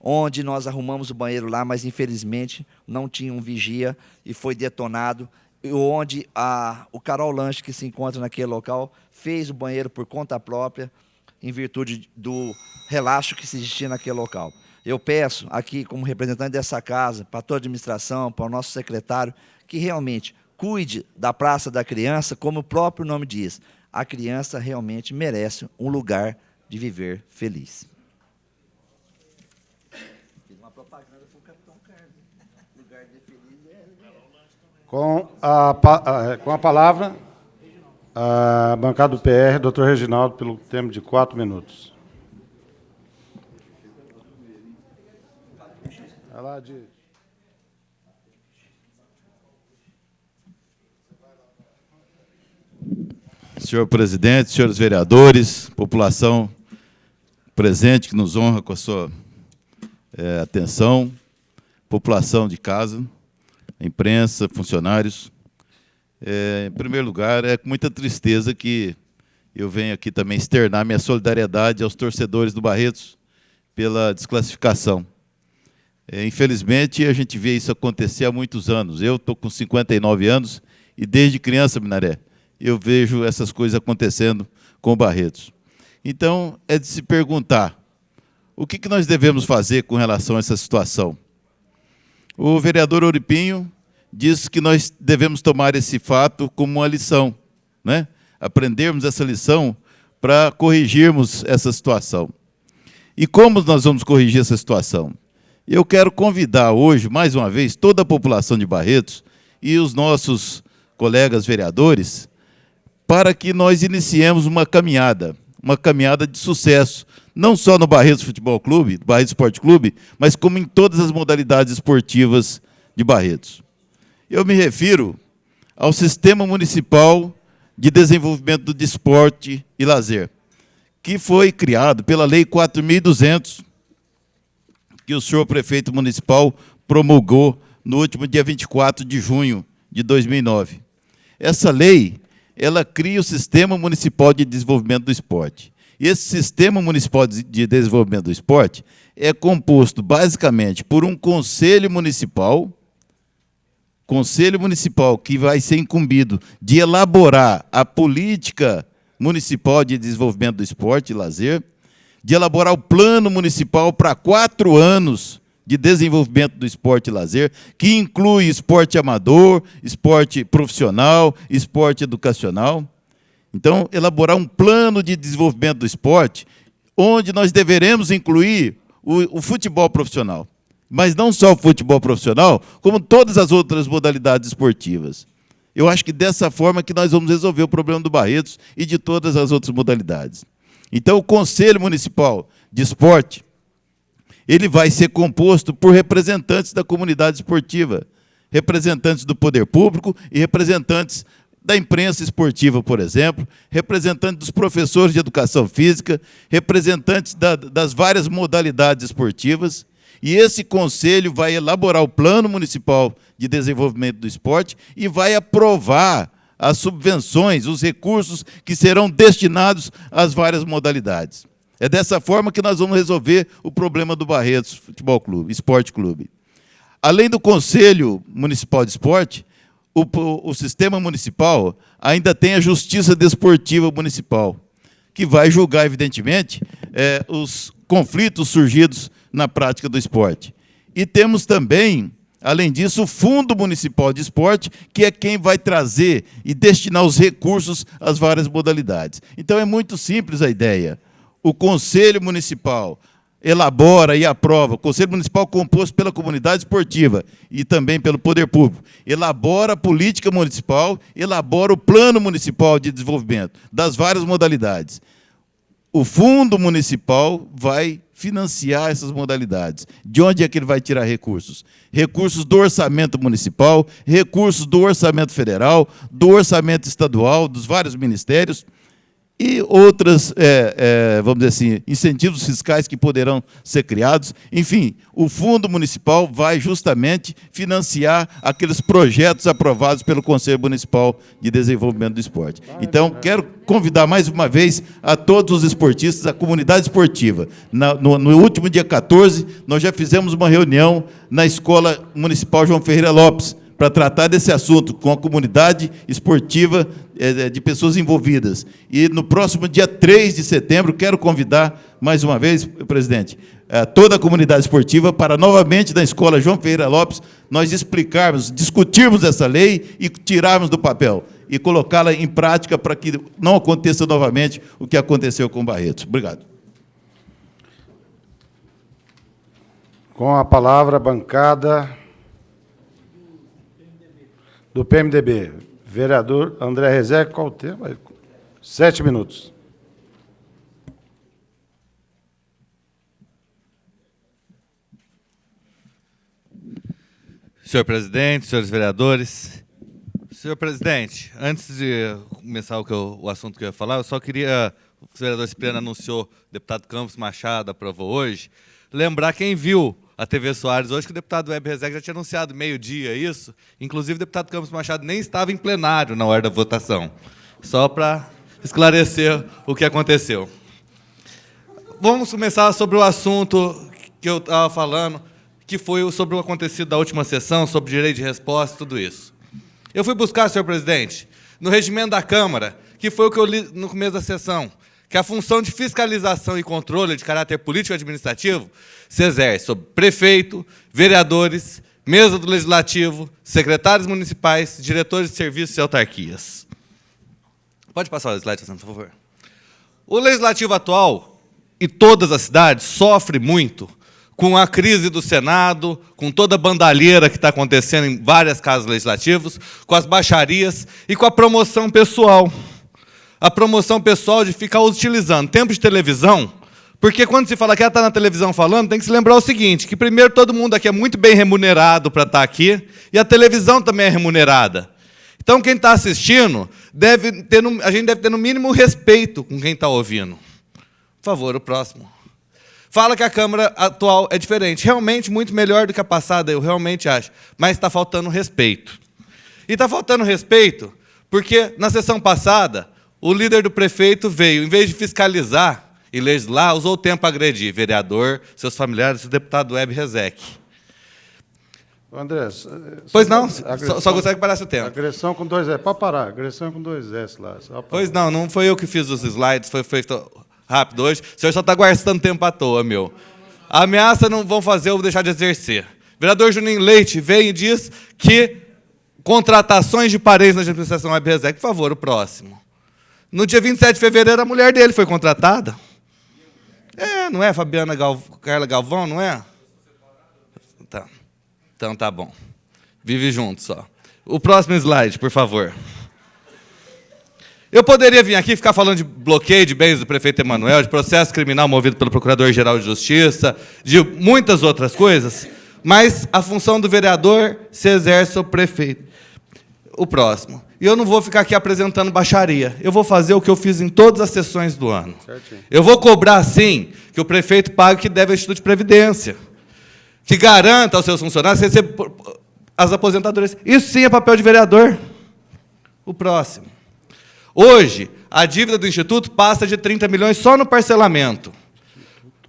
onde nós arrumamos o banheiro lá, mas infelizmente não tinha um vigia e foi detonado, e onde o Carol Lanche, que se encontra naquele local, fez o banheiro por conta própria, em virtude do relaxo que se existia naquele local. Eu peço aqui, como representante dessa casa, para toda a administração, para o nosso secretário, que realmente cuide da Praça da Criança, como o próprio nome diz. A criança realmente merece um lugar de viver feliz. Fiz uma propaganda para o Capitão Carlos. Lugar de feliz Com a palavra, a bancada do PR, doutor Reginaldo, pelo tempo de 4 minutos. Senhor presidente, senhores vereadores, população presente que nos honra com a sua atenção, população de casa, imprensa, funcionários. Em primeiro lugar, é com muita tristeza que eu venho aqui também externar minha solidariedade aos torcedores do Barretos pela desclassificação. Infelizmente, a gente vê isso acontecer há muitos anos. Eu estou com 59 anos e, desde criança, Minaré, eu vejo essas coisas acontecendo com o Barretos. Então, é de se perguntar, o que nós devemos fazer com relação a essa situação? O vereador Oripinho diz que nós devemos tomar esse fato como uma lição, né? Aprendermos essa lição para corrigirmos essa situação. E como nós vamos corrigir essa situação? Eu quero convidar hoje, mais uma vez, toda a população de Barretos e os nossos colegas vereadores para que nós iniciemos uma caminhada de sucesso, não só no Barretos Futebol Clube, Barretos Esporte Clube, mas como em todas as modalidades esportivas de Barretos. Eu me refiro ao Sistema Municipal de Desenvolvimento do Desporte e Lazer, que foi criado pela Lei 4.200, que o senhor prefeito municipal promulgou no último dia 24 de junho de 2009. Essa lei, ela cria o Sistema Municipal de Desenvolvimento do Esporte. E esse Sistema Municipal de Desenvolvimento do Esporte é composto, basicamente, por um conselho municipal que vai ser incumbido de elaborar a política municipal de desenvolvimento do esporte e lazer, de elaborar o plano municipal para 4 anos de desenvolvimento do esporte e lazer, que inclui esporte amador, esporte profissional, esporte educacional. Então, elaborar um plano de desenvolvimento do esporte, onde nós deveremos incluir o futebol profissional. Mas não só o futebol profissional, como todas as outras modalidades esportivas. Eu acho que dessa forma que nós vamos resolver o problema do Barretos e de todas as outras modalidades. Então, o Conselho Municipal de Esporte, ele vai ser composto por representantes da comunidade esportiva, representantes do poder público e representantes da imprensa esportiva, por exemplo, representantes dos professores de educação física, representantes das várias modalidades esportivas, e esse conselho vai elaborar o Plano Municipal de Desenvolvimento do Esporte e vai aprovar as subvenções, os recursos que serão destinados às várias modalidades. É dessa forma que nós vamos resolver o problema do Barretos Futebol Clube, Esporte Clube. Além do Conselho Municipal de Esporte, o sistema municipal ainda tem a Justiça Desportiva Municipal, que vai julgar, evidentemente, os conflitos surgidos na prática do esporte. E temos também, além disso, o Fundo Municipal de Esporte, que é quem vai trazer e destinar os recursos às várias modalidades. Então, é muito simples a ideia. O Conselho Municipal elabora e aprova, o Conselho Municipal composto pela comunidade esportiva e também pelo poder público, elabora a política municipal, elabora o Plano Municipal de Desenvolvimento das várias modalidades. O Fundo Municipal vai financiar essas modalidades. De onde é que ele vai tirar recursos? Recursos do orçamento municipal, recursos do orçamento federal, do orçamento estadual, dos vários ministérios. e outras, vamos dizer assim, incentivos fiscais que poderão ser criados. Enfim, o Fundo Municipal vai justamente financiar aqueles projetos aprovados pelo Conselho Municipal de Desenvolvimento do Esporte. Então, quero convidar mais uma vez a todos os esportistas, a comunidade esportiva. No último dia 14, nós já fizemos uma reunião na Escola Municipal João Ferreira Lopes, para tratar desse assunto com a comunidade esportiva de pessoas envolvidas. E no próximo dia 3 de setembro, quero convidar, mais uma vez, presidente, toda a comunidade esportiva para, novamente, na Escola João Ferreira Lopes, nós explicarmos, discutirmos essa lei e tirarmos do papel, e colocá-la em prática para que não aconteça novamente o que aconteceu com Barretos. Obrigado. Com a palavra, a bancada do PMDB. Vereador André Rezec, qual o tema? 7 minutos. Senhor presidente, senhores vereadores. Senhor presidente, antes de começar o assunto que eu ia falar, eu só queria, o vereador Cipriano anunciou, o deputado Campos Machado aprovou hoje, lembrar quem viu a TV Soares hoje, que o deputado Web Rezec já tinha anunciado meio-dia isso, inclusive o deputado Campos Machado nem estava em plenário na hora da votação, só para esclarecer o que aconteceu. Vamos começar sobre o assunto que eu estava falando, que foi sobre o acontecido da última sessão, sobre direito de resposta, tudo isso. Eu fui buscar, senhor presidente, no regimento da Câmara, que foi o que eu li no começo da sessão, que a função de fiscalização e controle de caráter político e administrativo se exerce sobre prefeito, vereadores, mesa do Legislativo, secretários municipais, diretores de serviços e autarquias. Pode passar o slide, por favor. O Legislativo atual, e todas as cidades, sofre muito com a crise do Senado, com toda a bandalheira que está acontecendo em várias casas legislativas, com as baixarias e com a promoção pessoal. A promoção pessoal de ficar utilizando tempo de televisão, porque quando se fala que ela está na televisão falando, tem que se lembrar o seguinte, que primeiro todo mundo aqui é muito bem remunerado para estar aqui, e a televisão também é remunerada. Então, quem está assistindo, a gente deve ter no mínimo respeito com quem está ouvindo. Por favor, o próximo. Fala que a Câmara atual é diferente. Realmente muito melhor do que a passada, eu realmente acho. Mas está faltando respeito. E está faltando respeito porque, na sessão passada, o líder do prefeito veio, em vez de fiscalizar e legislar, usou o tempo para agredir vereador, seus familiares e o deputado Web Rezec. André, pois não, só gostaria que parasse o tempo. Agressão com 2 S. Pode parar, agressão com 2 S lá. Pois não, não foi eu que fiz os slides, foi feito rápido hoje. O senhor só está gastando tempo à toa, meu. A ameaça não vão fazer, eu vou deixar de exercer. O vereador Juninho Leite vem e diz que contratações de parentes na administração Web Rezec. Por favor, o próximo. No dia 27 de fevereiro, a mulher dele foi contratada. Não é Fabiana Carla Galvão, não é? Tá. Então tá bom. Vive junto só. O próximo slide, por favor. Eu poderia vir aqui e ficar falando de bloqueio de bens do prefeito Emanuel, de processo criminal movido pelo Procurador-Geral de Justiça, de muitas outras coisas, mas a função do vereador se exerce sobre o prefeito. O próximo. E eu não vou ficar aqui apresentando baixaria. Eu vou fazer o que eu fiz em todas as sessões do ano. Certinho. Eu vou cobrar, sim, que o prefeito pague o que deve ao Instituto de Previdência, que garanta aos seus funcionários receber as aposentadorias. Isso sim é papel de vereador. O próximo. Hoje, a dívida do Instituto passa de 30 milhões só no parcelamento.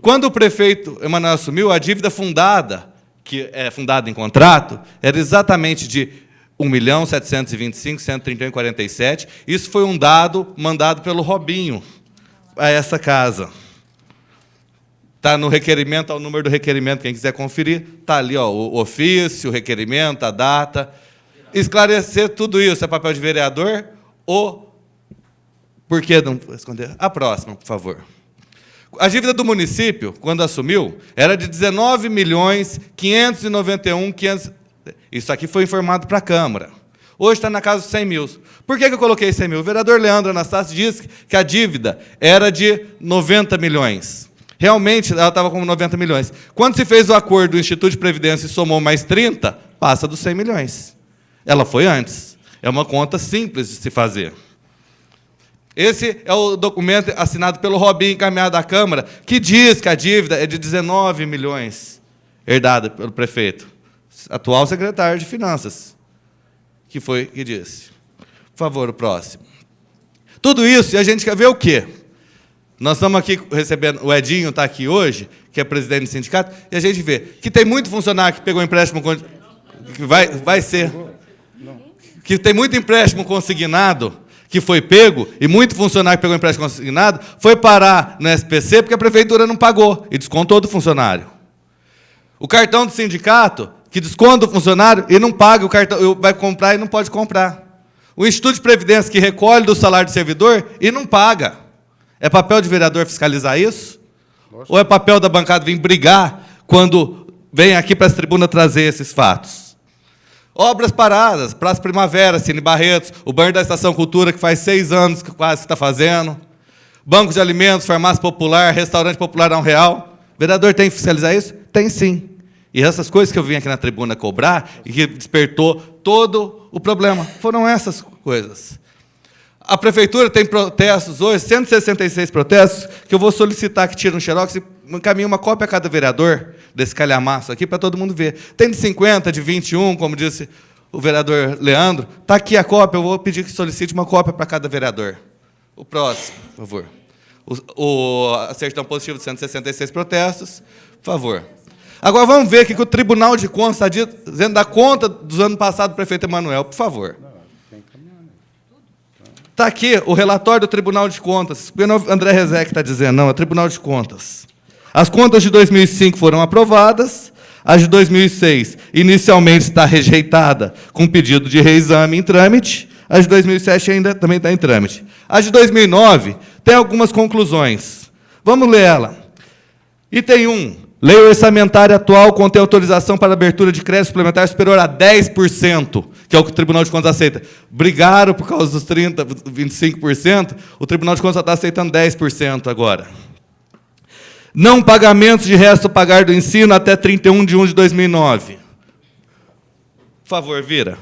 Quando o prefeito Emanuel assumiu, a dívida fundada, que é fundada em contrato, era exatamente de 1.725.131,47. Isso foi um dado mandado pelo Robinho a essa casa. Está no requerimento, ao número do requerimento, quem quiser conferir, está ali o ofício, o requerimento, a data. Esclarecer tudo isso é papel de vereador ou... Por que não esconder? A próxima, por favor. A dívida do município, quando assumiu, era de 19.591.500. Isso aqui foi informado para a Câmara. Hoje está na casa dos 100 mil. Por que eu coloquei 100 mil? O vereador Leandro Anastácio disse que a dívida era de 90 milhões. Realmente, ela estava com 90 milhões. Quando se fez o acordo do Instituto de Previdência e somou mais 30, passa dos 100 milhões. Ela foi antes. É uma conta simples de se fazer. Esse é o documento assinado pelo Robinho, encaminhado à Câmara, que diz que a dívida é de 19 milhões, herdada pelo prefeito, atual secretário de Finanças, que foi que disse. Por favor, o próximo. Tudo isso, e a gente quer ver o quê? Nós estamos aqui recebendo, o Edinho está aqui hoje, que é presidente do sindicato, e a gente vê que tem muito funcionário que pegou empréstimo, que vai ser, que tem muito empréstimo consignado, que foi pego, e muito funcionário que pegou empréstimo consignado, foi parar no SPC porque a prefeitura não pagou, e descontou do funcionário. O cartão do sindicato, que desconta do funcionário e não paga o cartão, vai comprar e não pode comprar. O Instituto de Previdência, que recolhe do salário do servidor e não paga. É papel de vereador fiscalizar isso? Nossa. Ou é papel da bancada vir brigar quando vem aqui para essa tribuna trazer esses fatos? Obras paradas, Praça Primavera, Cine Barretos, o banheiro da Estação Cultura, que faz 6 anos que quase está fazendo, banco de alimentos, farmácia popular, restaurante popular a R$1. O vereador tem que fiscalizar isso? Tem sim. E essas coisas que eu vim aqui na tribuna cobrar e que despertou todo o problema, foram essas coisas. A prefeitura tem protestos hoje, 166 protestos, que eu vou solicitar que tirem um xerox e encaminhem uma cópia a cada vereador desse calhamaço aqui, para todo mundo ver. Tem de 50, de 21, como disse o vereador Leandro. Está aqui a cópia, eu vou pedir que solicite uma cópia para cada vereador. O próximo, por favor. A certidão positiva de 166 protestos, por favor. Agora vamos ver o que o Tribunal de Contas está dizendo da conta dos anos passados do prefeito Emanuel, por favor. Está aqui o relatório do Tribunal de Contas. O André Rezec está dizendo, não, é o Tribunal de Contas. As contas de 2005 foram aprovadas, a de 2006 inicialmente está rejeitada com pedido de reexame em trâmite, a de 2007 ainda também está em trâmite. A de 2009 tem algumas conclusões. Vamos ler ela. Item 1. Lei orçamentária atual contém autorização para abertura de crédito suplementar superior a 10%, que é o que o Tribunal de Contas aceita. Brigaram por causa dos 30%, 25%, o Tribunal de Contas só está aceitando 10% agora. Não pagamentos de resto a pagar do ensino até 31 de 1 de 2009. Por favor, vira.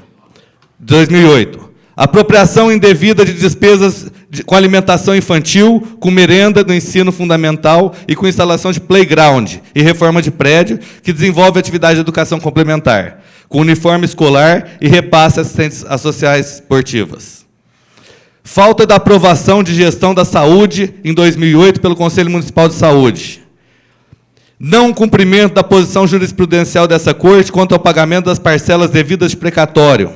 2008. Apropriação indevida de despesas com alimentação infantil, com merenda no ensino fundamental e com instalação de playground e reforma de prédio, que desenvolve atividade de educação complementar, com uniforme escolar e repasse assistentes sociais esportivas. Falta da aprovação de gestão da saúde em 2008 pelo Conselho Municipal de Saúde. Não cumprimento da posição jurisprudencial dessa Corte quanto ao pagamento das parcelas devidas de precatório.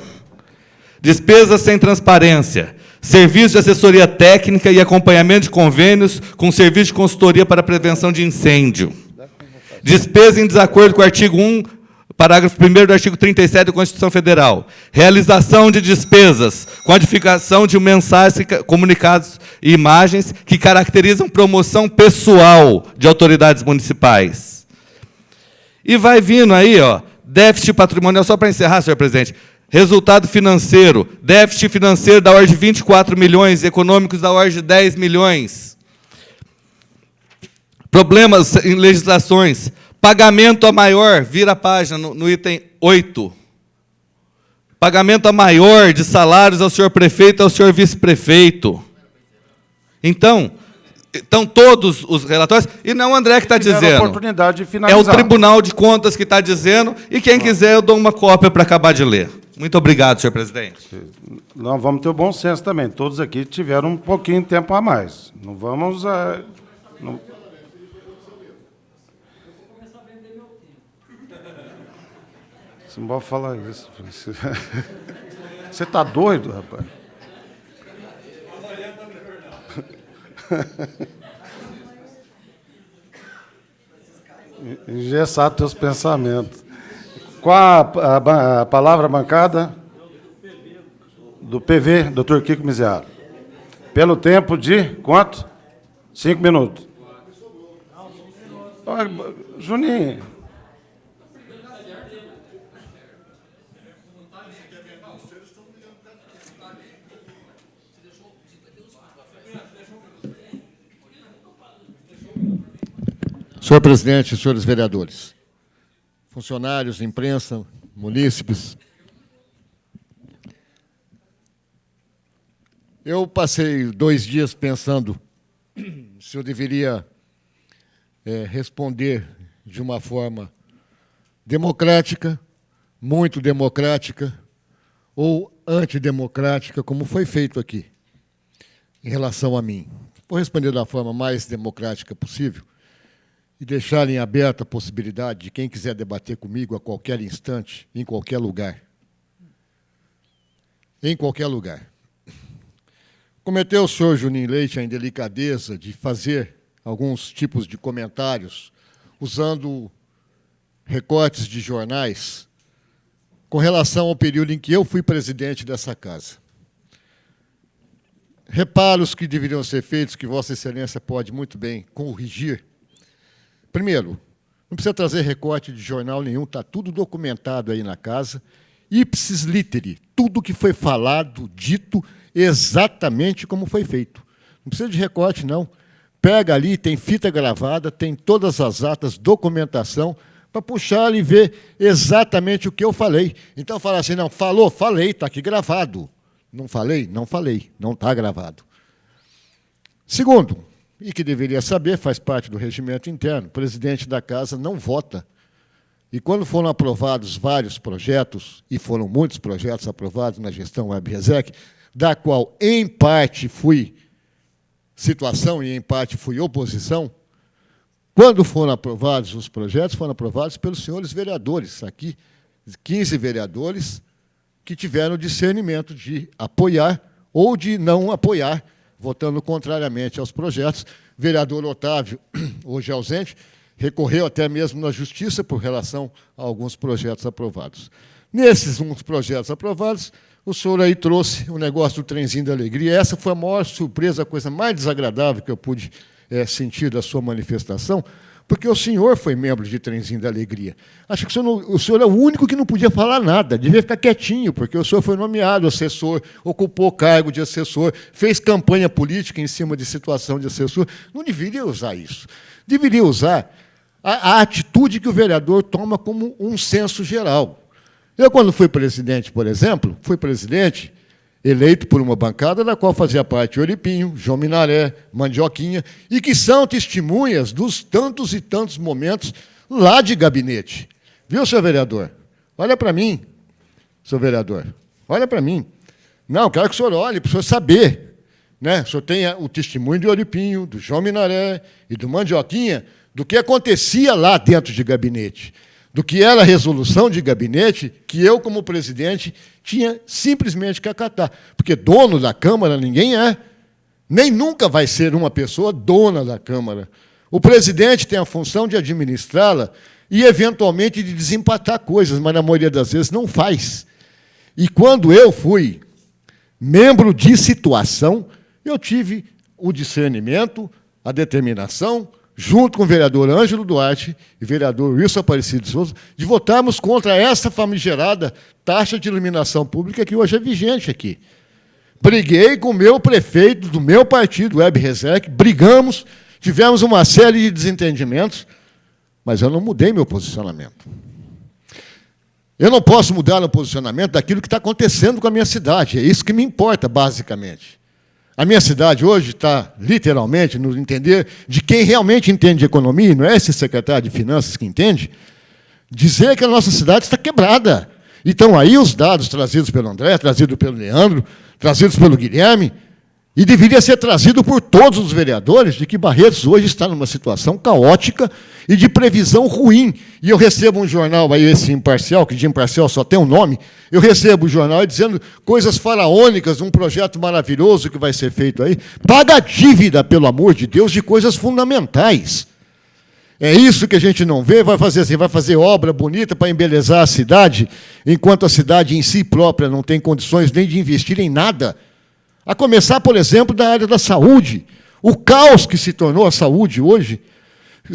Despesas sem transparência. Serviço de assessoria técnica e acompanhamento de convênios com serviço de consultoria para prevenção de incêndio. Despesa em desacordo com o artigo 1, parágrafo 1º do artigo 37 da Constituição Federal. Realização de despesas, quantificação de mensagens, comunicados e imagens que caracterizam promoção pessoal de autoridades municipais. E vai vindo aí, ó, déficit patrimonial, só para encerrar, senhor presidente, resultado financeiro, déficit financeiro da ordem de 24 milhões, econômicos da ordem de 10 milhões. Problemas em legislações, pagamento a maior, vira a página no item 8. Pagamento a maior de salários ao senhor prefeito e ao senhor vice-prefeito. Então, todos os relatórios, e não o André que está dizendo. Oportunidade de finalizar. É o Tribunal de Contas que está dizendo, e quem quiser eu dou uma cópia para acabar de ler. Muito obrigado, senhor presidente. Não, vamos ter o bom senso também. Todos aqui tiveram um pouquinho de tempo a mais. Não vamos... não... Você não pode falar isso. Você está doido, rapaz? Engessar teus pensamentos. Qual a palavra bancada? Do PV, doutor Kiko Miziaro. Pelo tempo de quanto? 5 minutos. Juninho. Senhor presidente, senhores vereadores, funcionários, imprensa, munícipes, Eu passei 2 dias pensando se eu deveria responder de uma forma democrática, muito democrática, ou antidemocrática, como foi feito aqui, em relação a mim. Vou responder da forma mais democrática possível e deixar em aberta a possibilidade de quem quiser debater comigo a qualquer instante, em qualquer lugar. Em qualquer lugar. Cometeu o senhor Juninho Leite a indelicadeza de fazer alguns tipos de comentários usando recortes de jornais com relação ao período em que eu fui presidente dessa casa. Reparos que deveriam ser feitos, que Vossa Excelência pode muito bem corrigir. Primeiro, não precisa trazer recorte de jornal nenhum, está tudo documentado aí na casa. Ipsis literi, tudo que foi falado, dito, exatamente como foi feito. Não precisa de recorte, não. Pega ali, tem fita gravada, tem todas as atas, documentação, para puxar ali e ver exatamente o que eu falei. Então, falar assim, não, falou, falei, está aqui gravado. Não falei, não está gravado. Segundo, e que deveria saber, faz parte do regimento interno, o presidente da casa não vota. E quando foram aprovados vários projetos, e foram muitos projetos aprovados na gestão WebResec, da qual, em parte, fui situação e, em parte, fui oposição, quando foram aprovados os projetos, foram aprovados pelos senhores vereadores, aqui, 15 vereadores, que tiveram discernimento de apoiar ou de não apoiar, votando contrariamente aos projetos. Vereador Otávio, hoje ausente, recorreu até mesmo na Justiça por relação a alguns projetos aprovados. Nesses uns projetos aprovados, o senhor aí trouxe o negócio do trenzinho da alegria. Essa foi a maior surpresa, a coisa mais desagradável que eu pude sentir da sua manifestação, porque o senhor foi membro de Trenzinho da Alegria. Acho que o senhor é o único que não podia falar nada, devia ficar quietinho, porque o senhor foi nomeado assessor, ocupou cargo de assessor, fez campanha política em cima de situação de assessor. Não deveria usar isso. Deveria usar a atitude que o vereador toma como um senso geral. Eu, quando fui presidente, por exemplo, fui presidente eleito por uma bancada da qual fazia parte Oripinho, João Minaré, Mandioquinha, e que são testemunhas dos tantos e tantos momentos lá de gabinete. Viu, senhor vereador? Olha para mim, senhor vereador. Olha para mim. Não, quero que o senhor olhe, para o senhor saber. Né? O senhor tem o testemunho de Oripinho, do João Minaré e do Mandioquinha, do que acontecia lá dentro de gabinete, do que era a resolução de gabinete, que eu, como presidente, tinha simplesmente que acatar. Porque dono da Câmara ninguém é. Nem nunca vai ser uma pessoa dona da Câmara. O presidente tem a função de administrá-la e, eventualmente, de desempatar coisas, mas, na maioria das vezes, não faz. E, quando eu fui membro de situação, eu tive o discernimento, a determinação, junto com o vereador Ângelo Duarte e o vereador Wilson Aparecido de Souza, de votarmos contra essa famigerada taxa de iluminação pública que hoje é vigente aqui. Briguei com o meu prefeito do meu partido, WebResec, brigamos, tivemos uma série de desentendimentos, mas eu não mudei meu posicionamento. Eu não posso mudar o posicionamento daquilo que está acontecendo com a minha cidade, é isso que me importa, basicamente. A minha cidade hoje está, literalmente, no entender de quem realmente entende de economia, não é esse secretário de Finanças que entende, dizer que a nossa cidade está quebrada. Então, aí os dados trazidos pelo André, trazidos pelo Leandro, trazidos pelo Guilherme, e deveria ser trazido por todos os vereadores, de que Barretos hoje está numa situação caótica e de previsão ruim. E eu recebo um jornal, aí esse imparcial, que de imparcial só tem um nome, eu recebo o jornal aí dizendo coisas faraônicas, um projeto maravilhoso que vai ser feito aí. Paga a dívida, pelo amor de Deus, de coisas fundamentais. É isso que a gente não vê, vai fazer assim, vai fazer obra bonita para embelezar a cidade, enquanto a cidade em si própria não tem condições nem de investir em nada. A começar, por exemplo, da área da saúde. O caos que se tornou a saúde hoje,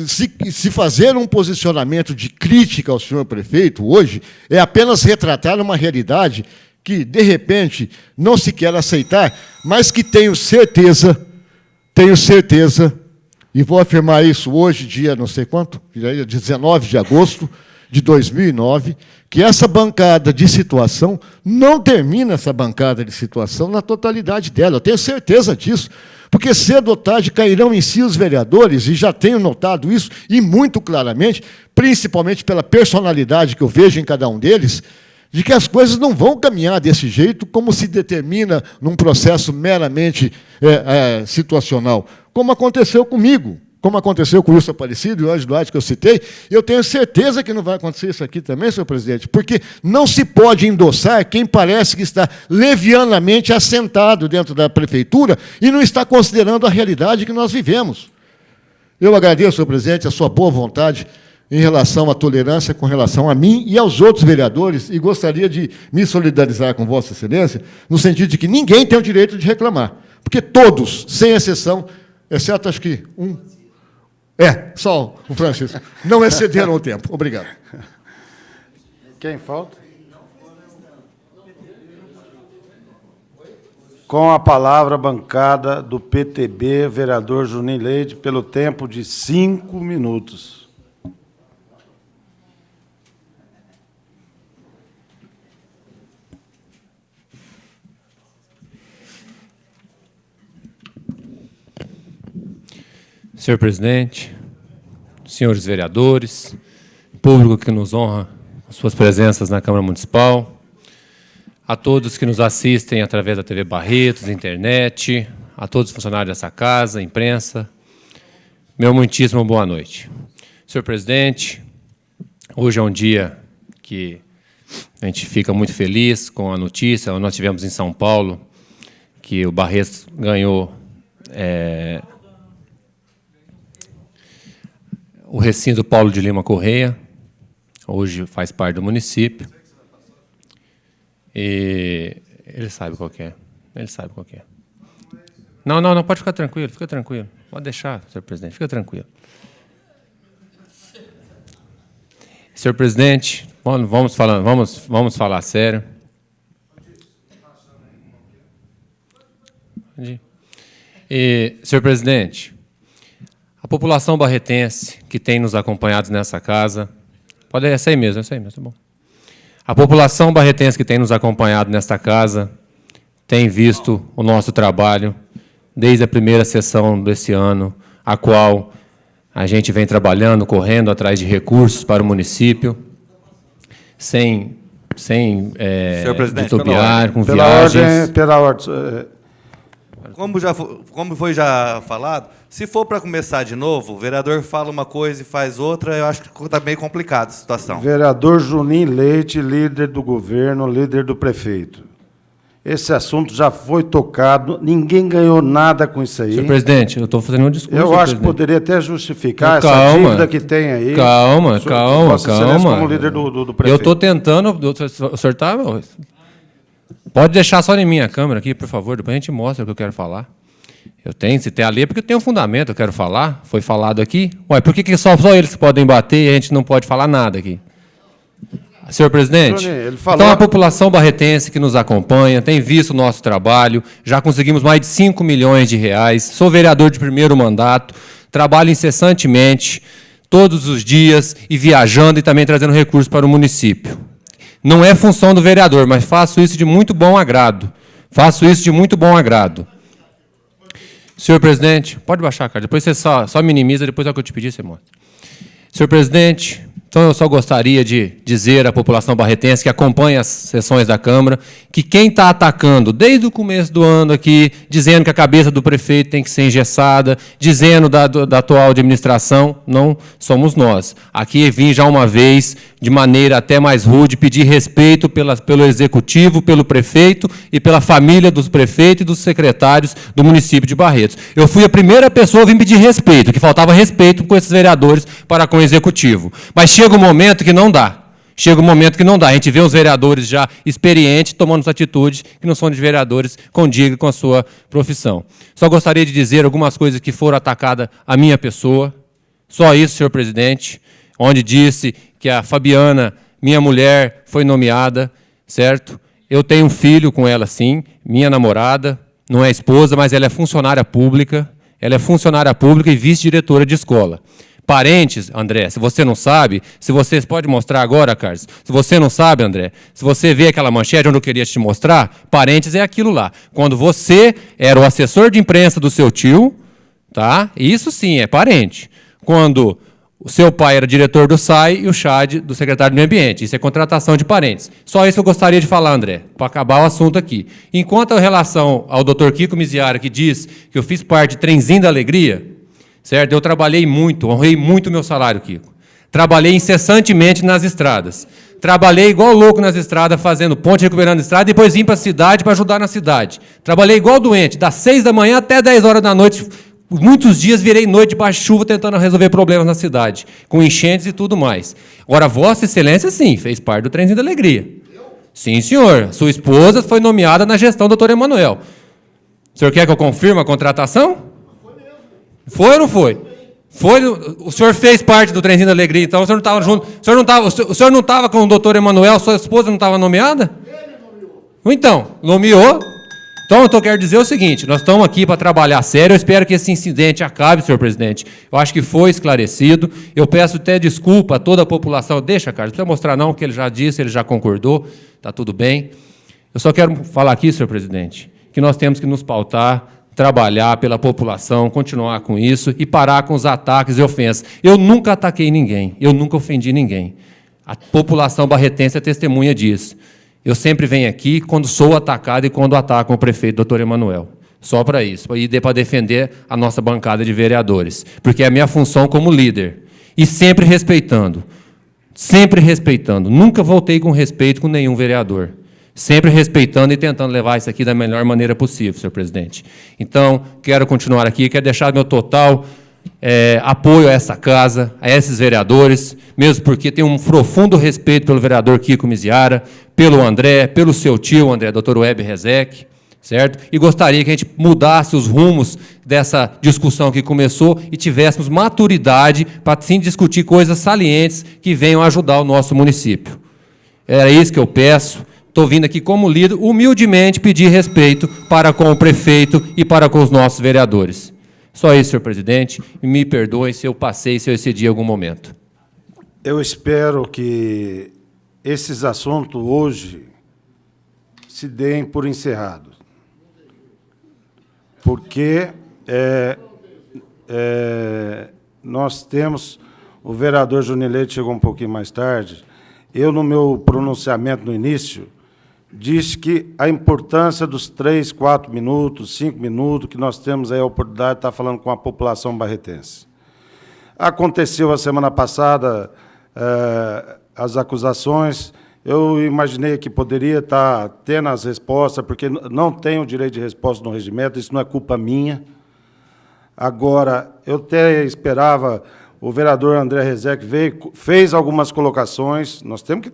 se fazer um posicionamento de crítica ao senhor prefeito hoje, é apenas retratar uma realidade que, de repente, não se quer aceitar, mas que tenho certeza, e vou afirmar isso hoje, dia não sei quanto, dia 19 de agosto, de 2009, que essa bancada de situação não termina essa bancada de situação na totalidade dela. Eu tenho certeza disso, porque cedo ou tarde cairão em si os vereadores, e já tenho notado isso, e muito claramente, principalmente pela personalidade que eu vejo em cada um deles, de que as coisas não vão caminhar desse jeito, como se determina num processo meramente situacional, como aconteceu comigo, como aconteceu com o Wilson Aparecido e o Ângelo Duarte, que eu citei. Eu tenho certeza que não vai acontecer isso aqui também, senhor presidente, porque não se pode endossar quem parece que está levianamente assentado dentro da prefeitura e não está considerando a realidade que nós vivemos. Eu agradeço, senhor presidente, a sua boa vontade em relação à tolerância com relação a mim e aos outros vereadores, e gostaria de me solidarizar com Vossa Excelência, no sentido de que ninguém tem o direito de reclamar, porque todos, sem exceção, exceto acho que só o Francisco, não excederam o tempo. Obrigado. Quem falta? Com a palavra, a bancada do PTB, vereador Junim Leite, pelo tempo de 5 minutos. Senhor presidente, senhores vereadores, público que nos honra com suas presenças na Câmara Municipal, a todos que nos assistem através da TV Barretos, internet, a todos os funcionários dessa casa, imprensa, meu muitíssimo boa noite. Senhor presidente, hoje é um dia que a gente fica muito feliz com a notícia. Nós tivemos em São Paulo que o Barretos ganhou o recinto Paulo de Lima Correia, hoje faz parte do município. E ele sabe qual que é. Ele sabe qual que é. Não, pode ficar tranquilo, fica tranquilo. Pode deixar, senhor presidente, fica tranquilo. Senhor presidente, vamos falar sério. Senhor presidente, a população barretense que tem nos acompanhado nessa casa, pode ser essa aí mesmo, tá bom. A população barretense que tem nos acompanhado nesta casa tem visto o nosso trabalho desde a primeira sessão desse ano, a qual a gente vem trabalhando, correndo atrás de recursos para o município, sem titubear, com viagens. Pela ordem. Como foi já falado, se for para começar de novo, o vereador fala uma coisa e faz outra, eu acho que está meio complicada a situação. Vereador Junim Leite, líder do governo, líder do prefeito. Esse assunto já foi tocado, ninguém ganhou nada com isso aí. Senhor presidente, eu estou fazendo um discurso. Eu acho que poderia até justificar essa dívida que tem aí. Calma. Como líder do prefeito. Eu estou tentando. O senhor está. Pode deixar só em mim a câmera aqui, por favor, depois a gente mostra o que eu quero falar. Se tem a lei, porque eu tenho um fundamento, eu quero falar, foi falado aqui. Ué, por que só eles podem bater e a gente não pode falar nada aqui? Senhor presidente, então a população barretense que nos acompanha tem visto o nosso trabalho, já conseguimos mais de 5 milhões de reais, sou vereador de primeiro mandato, trabalho incessantemente, todos os dias, e viajando e também trazendo recursos para o município. Não é função do vereador, mas faço isso de muito bom agrado. Senhor presidente, pode baixar, cara. Depois você só minimiza, depois é o que eu te pedir, você mostra. Senhor presidente, então eu só gostaria de dizer à população barretense que acompanha as sessões da Câmara que quem está atacando desde o começo do ano aqui, dizendo que a cabeça do prefeito tem que ser engessada, dizendo da atual administração, não somos nós. Aqui vim já uma vez, de maneira até mais rude, pedir respeito pelo Executivo, pelo prefeito e pela família dos prefeitos e dos secretários do município de Barretos. Eu fui a primeira pessoa a vir pedir respeito, que faltava respeito com esses vereadores para com o Executivo. Mas chega um momento que não dá. A gente vê os vereadores já experientes tomando atitudes que não são de vereadores condignos com a sua profissão. Só gostaria de dizer algumas coisas que foram atacadas à minha pessoa. Só isso, senhor presidente, onde disse que a Fabiana, minha mulher, foi nomeada, certo? Eu tenho um filho com ela, sim, minha namorada, não é esposa, mas ela é funcionária pública e vice-diretora de escola. Parentes, André, se você não sabe, se você pode mostrar agora, Carlos, se você não sabe, André, se você vê aquela manchete onde eu queria te mostrar, parentes é aquilo lá. Quando você era o assessor de imprensa do seu tio, tá? Isso sim é parente. Quando o seu pai era diretor do SAI e o Chad do secretário do Meio Ambiente. Isso é contratação de parentes. Só isso eu gostaria de falar, André, para acabar o assunto aqui. Enquanto a relação ao Dr. Kiko Miziara, que diz que eu fiz parte de Trenzinho da Alegria, certo? Eu trabalhei muito, honrei muito o meu salário, Kiko. Trabalhei incessantemente nas estradas. Trabalhei igual louco nas estradas, fazendo ponte, recuperando estrada, e depois vim para a cidade para ajudar na cidade. Trabalhei igual doente, das 6 da manhã até 10 horas da noite. Muitos dias virei noite debaixo de chuva tentando resolver problemas na cidade, com enchentes e tudo mais. Agora, Vossa Excelência, sim, fez parte do Trenzinho da Alegria. Sim, senhor. Sua esposa foi nomeada na gestão do doutor Emanuel. O senhor quer que eu confirme a contratação? Foi ou não foi? Foi. O senhor fez parte do Trenzinho da Alegria, então o senhor não estava junto. O senhor não estava com o doutor Emanuel, sua esposa não estava nomeada? Então, nomeou. Então, eu quero dizer o seguinte, nós estamos aqui para trabalhar sério, eu espero que esse incidente acabe, senhor presidente. Eu acho que foi esclarecido, eu peço até desculpa a toda a população. Deixa, Carlos, não precisa mostrar não, que ele já disse, ele já concordou, está tudo bem. Eu só quero falar aqui, senhor presidente, que nós temos que nos pautar, trabalhar pela população, continuar com isso e parar com os ataques e ofensas. Eu nunca ataquei ninguém, eu nunca ofendi ninguém. A população barretense é testemunha disso. Eu sempre venho aqui quando sou atacado e quando atacam o prefeito, doutor Emanuel. Só para isso, para defender a nossa bancada de vereadores. Porque é a minha função como líder. E sempre respeitando. Sempre respeitando. Nunca voltei com respeito com nenhum vereador. Sempre respeitando e tentando levar isso aqui da melhor maneira possível, senhor presidente. Então, quero continuar aqui, quero deixar meu total apoio a essa casa, a esses vereadores, mesmo porque tenho um profundo respeito pelo vereador Kiko Miziara, pelo André, pelo seu tio, André, doutor Weber Rezec, certo? E gostaria que a gente mudasse os rumos dessa discussão que começou e tivéssemos maturidade para, sim, discutir coisas salientes que venham ajudar o nosso município. Era isso que eu peço. Estou vindo aqui como líder, humildemente, pedir respeito para com o prefeito e para com os nossos vereadores. Só isso, senhor presidente, e me perdoem se eu passei, se eu excedi em algum momento. Eu espero que esses assuntos hoje se deem por encerrados. Porque nós temos... O vereador Juninho Leite chegou um pouquinho mais tarde. Eu, no meu pronunciamento no início, disse que a importância dos 3, 4 minutos, 5 minutos, que nós temos aí a oportunidade de estar falando com a população barretense. Aconteceu a semana passada as acusações, eu imaginei que poderia estar tendo as respostas, porque não tenho direito de resposta no regimento, isso não é culpa minha. Agora, eu até esperava... O vereador André Rezec veio, fez algumas colocações. Nós temos que,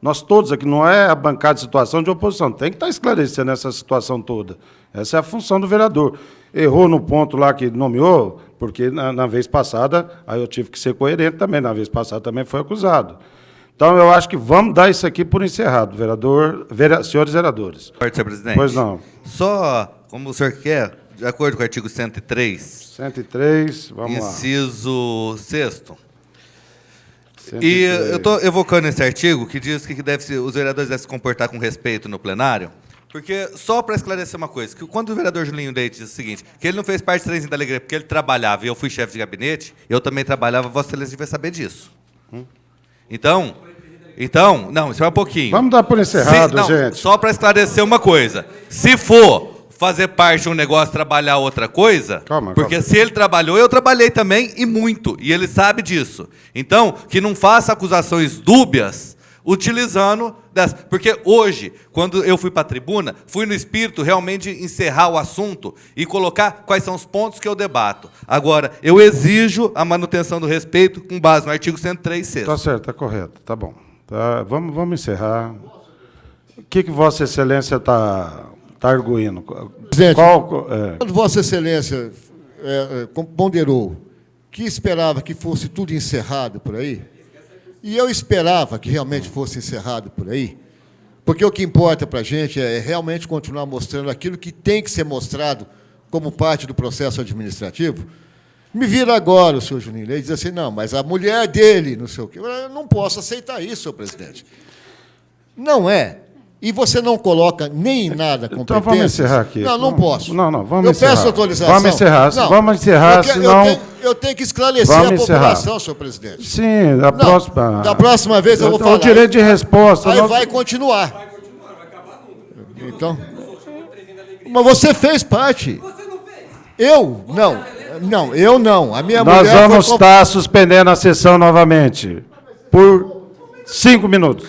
nós todos aqui, não é a bancada de situação de oposição, tem que estar esclarecendo essa situação toda. Essa é a função do vereador. Errou no ponto lá que nomeou, porque na vez passada, aí eu tive que ser coerente também, na vez passada também foi acusado. Então, eu acho que vamos dar isso aqui por encerrado, senhores vereadores. Senhor presidente. Pois não. Só, como o senhor quer, de acordo com o artigo 103... 103, vamos lá. Inciso 6º. 103. E eu estou evocando esse artigo que diz que os vereadores devem se comportar com respeito no plenário, porque, só para esclarecer uma coisa, que quando o vereador Julinho Leite diz o seguinte, que ele não fez parte do Trenzinho da Alegria porque ele trabalhava e eu fui chefe de gabinete, eu também trabalhava, Vossa Excelência devia saber disso. Então, não, isso é um pouquinho. Vamos dar por encerrado, gente. Só para esclarecer uma coisa, se for fazer parte de um negócio, trabalhar outra coisa, porque se ele trabalhou, eu trabalhei também, e muito, e ele sabe disso. Então, que não faça acusações dúbias utilizando dessa. Porque hoje, quando eu fui para a tribuna, fui no espírito realmente de encerrar o assunto e colocar quais são os pontos que eu debato. Agora, eu exijo a manutenção do respeito com base no artigo 103, 6º. Está certo, está correto, tá bom. Tá, vamos encerrar. O que Vossa Excelência está arguindo? Presidente, quando Vossa Excelência ponderou que esperava que fosse tudo encerrado por aí, e eu esperava que realmente fosse encerrado por aí, porque o que importa para a gente é realmente continuar mostrando aquilo que tem que ser mostrado como parte do processo administrativo, Me vira agora o senhor Juninho Leite e diz assim, não, mas a mulher dele, não sei o quê. Eu não posso aceitar isso, senhor presidente. Não é. E você não coloca nem em nada competências. Então vamos encerrar aqui. Não posso. Não, vamos eu encerrar. Eu peço autorização. Vamos encerrar, senão... Eu tenho que esclarecer a população, senhor presidente. Sim, da próxima vez eu vou falar. O direito de resposta. Aí vai continuar. Vai acabar nunca. Então... Mas você fez parte. Eu? Não, eu não. A minha mulher... Nós vamos estar suspendendo a sessão novamente por 5 minutos.